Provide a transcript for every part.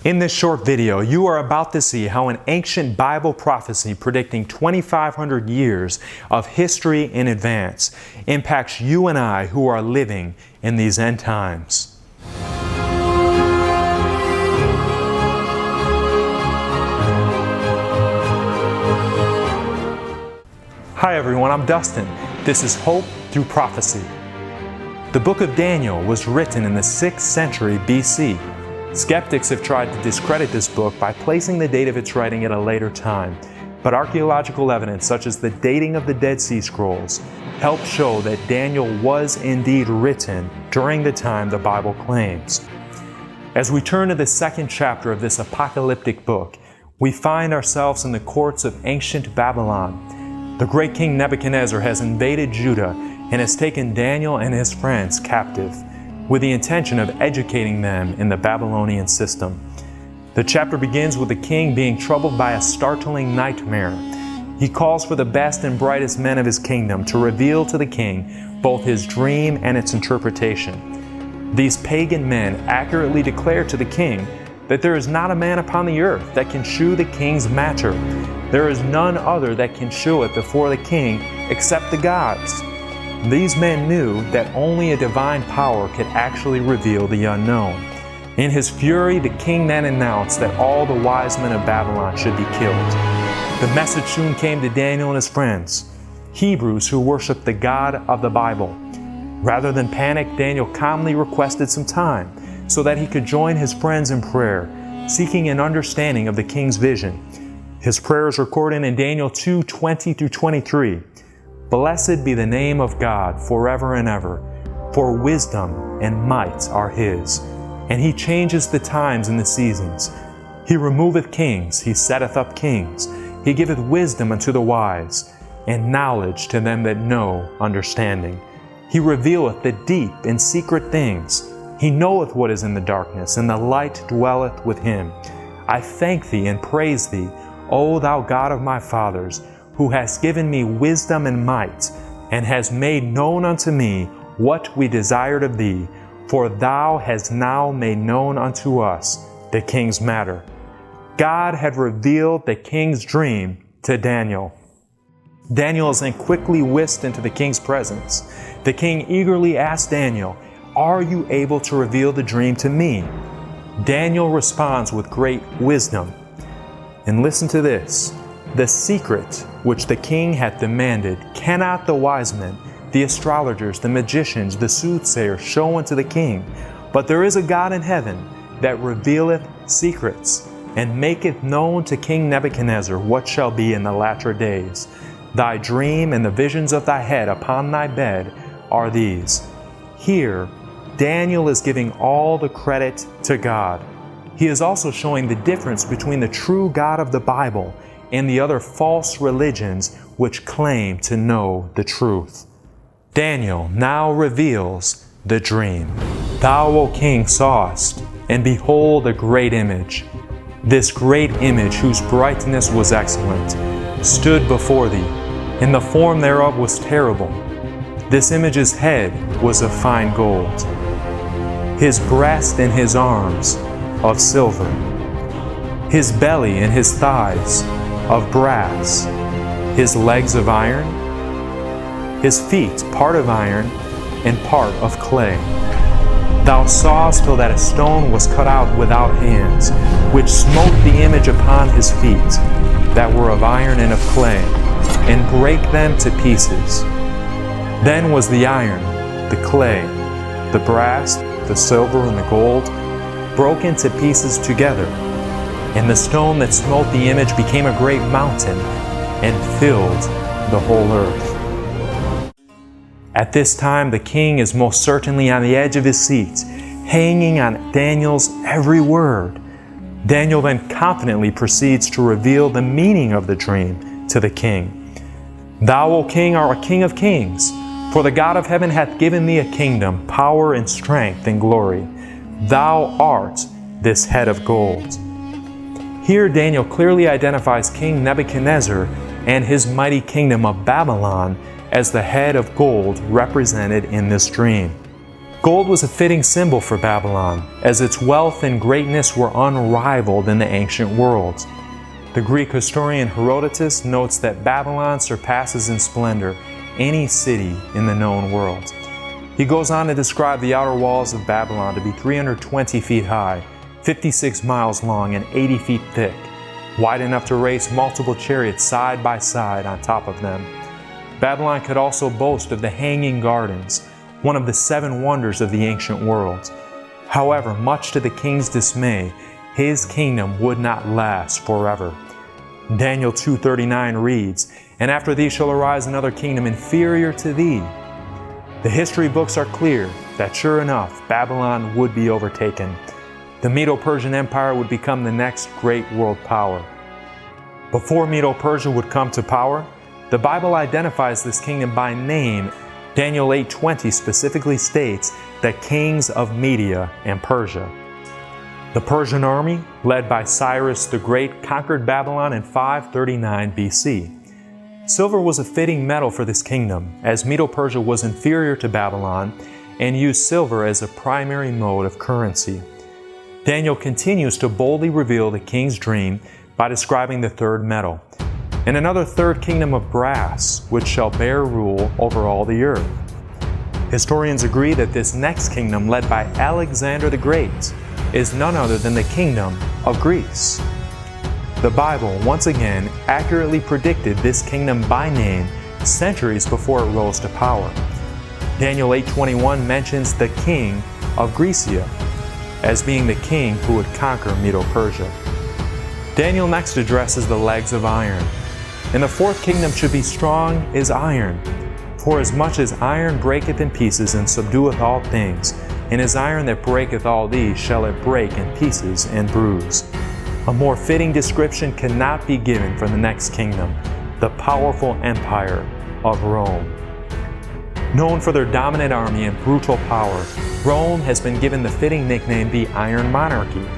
In this short video, you are about to see how an ancient Bible prophecy predicting 2,500 years of history in advance impacts you and I who are living in these end times. Hi everyone, I'm Dustin. This is Hope Through Prophecy. The book of Daniel was written in the 6th century BC. Skeptics have tried to discredit this book by placing the date of its writing at a later time, but archaeological evidence such as the dating of the Dead Sea Scrolls help show that Daniel was indeed written during the time the Bible claims. As we turn to the 2nd chapter of this apocalyptic book, we find ourselves in the courts of ancient Babylon. The great king Nebuchadnezzar has invaded Judah and has taken Daniel and his friends captive, with the intention of educating them in the Babylonian system. The chapter begins with the king being troubled by a startling nightmare. He calls for the best and brightest men of his kingdom to reveal to the king both his dream and its interpretation. These pagan men accurately declare to the king that there is not a man upon the earth that can shew the king's matter. There is none other that can shew it before the king except the gods. These men knew that only a divine power could actually reveal the unknown. In his fury, the king then announced that all the wise men of Babylon should be killed. The message soon came to Daniel and his friends, Hebrews who worshiped the God of the Bible. Rather than panic, Daniel calmly requested some time so that he could join his friends in prayer, seeking an understanding of the king's vision. His prayer is recorded in Daniel 2:20-23. Blessed be the name of God forever and ever, for wisdom and might are His. And He changes the times and the seasons. He removeth kings, He setteth up kings. He giveth wisdom unto the wise, and knowledge to them that know understanding. He revealeth the deep and secret things. He knoweth what is in the darkness, and the light dwelleth with Him. I thank Thee and praise Thee, O Thou God of my fathers, who hast given me wisdom and might, and hast made known unto me what we desired of Thee, for Thou hast now made known unto us the king's matter. God had revealed the king's dream to Daniel. Daniel is then quickly whisked into the king's presence. The king eagerly asked Daniel, "Are you able to reveal the dream to me?" Daniel responds with great wisdom. And listen to this. The secret which the king hath demanded cannot the wise men, the astrologers, the magicians, the soothsayers show unto the king. But there is a God in heaven that revealeth secrets, and maketh known to King Nebuchadnezzar what shall be in the latter days. Thy dream and the visions of thy head upon thy bed are these. Here, Daniel is giving all the credit to God. He is also showing the difference between the true God of the Bible and the other false religions which claim to know the truth. Daniel now reveals the dream. Thou, O king, sawest, and behold a great image. This great image, whose brightness was excellent, stood before thee, and the form thereof was terrible. This image's head was of fine gold, his breast and his arms of silver, his belly and his thighs of brass, his legs of iron, his feet part of iron and part of clay. Thou sawest till that a stone was cut out without hands, which smote the image upon his feet, that were of iron and of clay, and brake them to pieces. Then was the iron, the clay, the brass, the silver, and the gold broken to pieces together. And the stone that smote the image became a great mountain and filled the whole earth. At this time, the king is most certainly on the edge of his seat, hanging on Daniel's every word. Daniel then confidently proceeds to reveal the meaning of the dream to the king. Thou, O king, art a king of kings, for the God of heaven hath given thee a kingdom, power and strength and glory. Thou art this head of gold. Here Daniel clearly identifies King Nebuchadnezzar and his mighty kingdom of Babylon as the head of gold represented in this dream. Gold was a fitting symbol for Babylon, as its wealth and greatness were unrivaled in the ancient world. The Greek historian Herodotus notes that Babylon surpasses in splendor any city in the known world. He goes on to describe the outer walls of Babylon to be 320 feet high, 56 miles long, and 80 feet thick, wide enough to race multiple chariots side by side on top of them. Babylon could also boast of the Hanging Gardens, one of the 7 wonders of the ancient world. However, much to the king's dismay, his kingdom would not last forever. Daniel 2:39 reads, "And after thee shall arise another kingdom inferior to thee." The history books are clear that sure enough, Babylon would be overtaken. The Medo-Persian Empire would become the next great world power. Before Medo-Persia would come to power, the Bible identifies this kingdom by name. Daniel 8:20 specifically states the kings of Media and Persia. The Persian army, led by Cyrus the Great, conquered Babylon in 539 BC. Silver was a fitting metal for this kingdom, as Medo-Persia was inferior to Babylon and used silver as a primary mode of currency. Daniel continues to boldly reveal the king's dream by describing the third metal, and another third kingdom of brass, which shall bear rule over all the earth. Historians agree that this next kingdom, led by Alexander the Great, is none other than the kingdom of Greece. The Bible once again accurately predicted this kingdom by name centuries before it rose to power. Daniel 8:21 mentions the king of Grecia as being the king who would conquer Medo-Persia. Daniel next addresses the legs of iron. "And the fourth kingdom should be strong as iron. For as much as iron breaketh in pieces and subdueth all things, and as iron that breaketh all these shall it break in pieces and bruise." A more fitting description cannot be given for the next kingdom, the powerful empire of Rome. Known for their dominant army and brutal power, Rome has been given the fitting nickname the Iron Monarchy.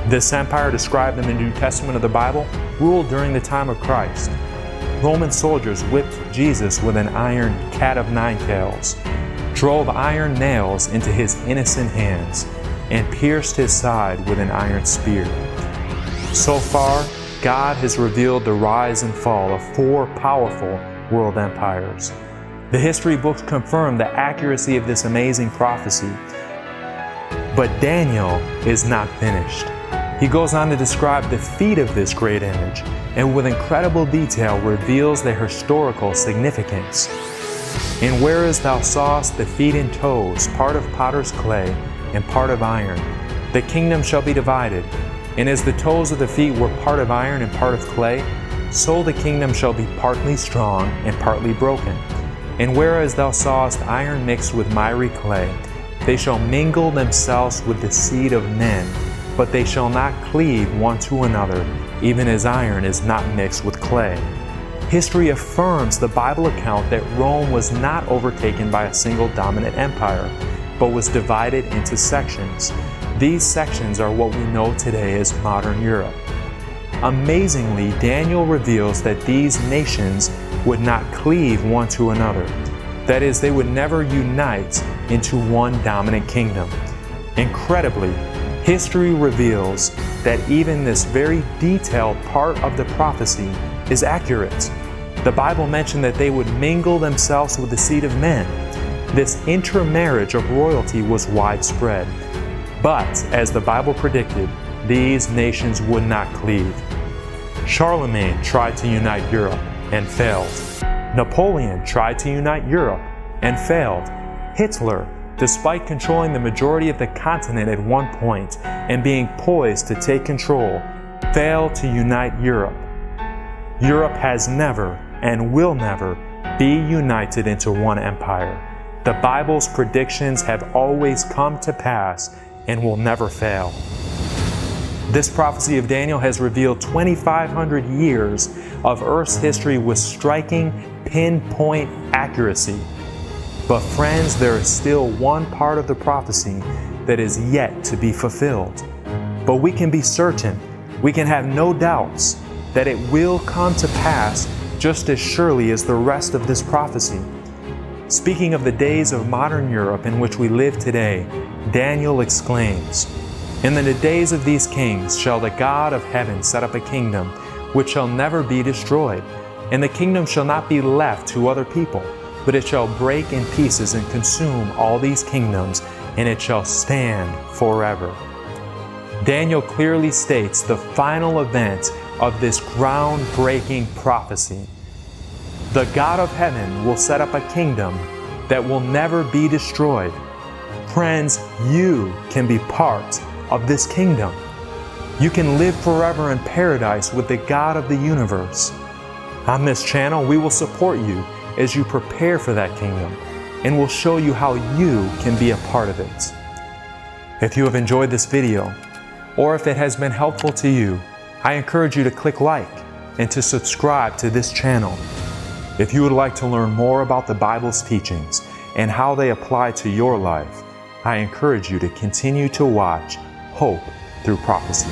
This empire, described in the New Testament of the Bible, ruled during the time of Christ. Roman soldiers whipped Jesus with an iron cat of 9 tails, drove iron nails into his innocent hands, and pierced his side with an iron spear. So far, God has revealed the rise and fall of 4 powerful world empires. The history books confirm the accuracy of this amazing prophecy. But Daniel is not finished. He goes on to describe the feet of this great image, and with incredible detail reveals their historical significance. "And whereas thou sawest the feet and toes, part of potter's clay and part of iron, the kingdom shall be divided. And as the toes of the feet were part of iron and part of clay, so the kingdom shall be partly strong and partly broken. And whereas thou sawest iron mixed with miry clay, they shall mingle themselves with the seed of men, but they shall not cleave one to another, even as iron is not mixed with clay." History affirms the Bible account that Rome was not overtaken by a single dominant empire, but was divided into sections. These sections are what we know today as modern Europe. Amazingly, Daniel reveals that these nations would not cleave one to another. That is, they would never unite into one dominant kingdom. Incredibly, history reveals that even this very detailed part of the prophecy is accurate. The Bible mentioned that they would mingle themselves with the seed of men. This intermarriage of royalty was widespread. But, as the Bible predicted, these nations would not cleave. Charlemagne tried to unite Europe and failed. Napoleon tried to unite Europe and failed. Hitler, despite controlling the majority of the continent at one point and being poised to take control, failed to unite Europe. Europe has never and will never be united into one empire. The Bible's predictions have always come to pass and will never fail. This prophecy of Daniel has revealed 2,500 years of Earth's history with striking, pinpoint accuracy. But friends, there is still one part of the prophecy that is yet to be fulfilled. But we can be certain, we can have no doubts, that it will come to pass just as surely as the rest of this prophecy. Speaking of the days of modern Europe in which we live today, Daniel exclaims, "In the days of these kings shall the God of heaven set up a kingdom which shall never be destroyed, and the kingdom shall not be left to other people, but it shall break in pieces and consume all these kingdoms, and it shall stand forever." Daniel clearly states the final event of this groundbreaking prophecy. The God of heaven will set up a kingdom that will never be destroyed. Friends, you can be part of this kingdom. You can live forever in paradise with the God of the universe. On this channel, we will support you as you prepare for that kingdom, and we'll show you how you can be a part of it. If you have enjoyed this video, or if it has been helpful to you, I encourage you to click like and to subscribe to this channel. If you would like to learn more about the Bible's teachings and how they apply to your life, I encourage you to continue to watch Hope Through Prophecy.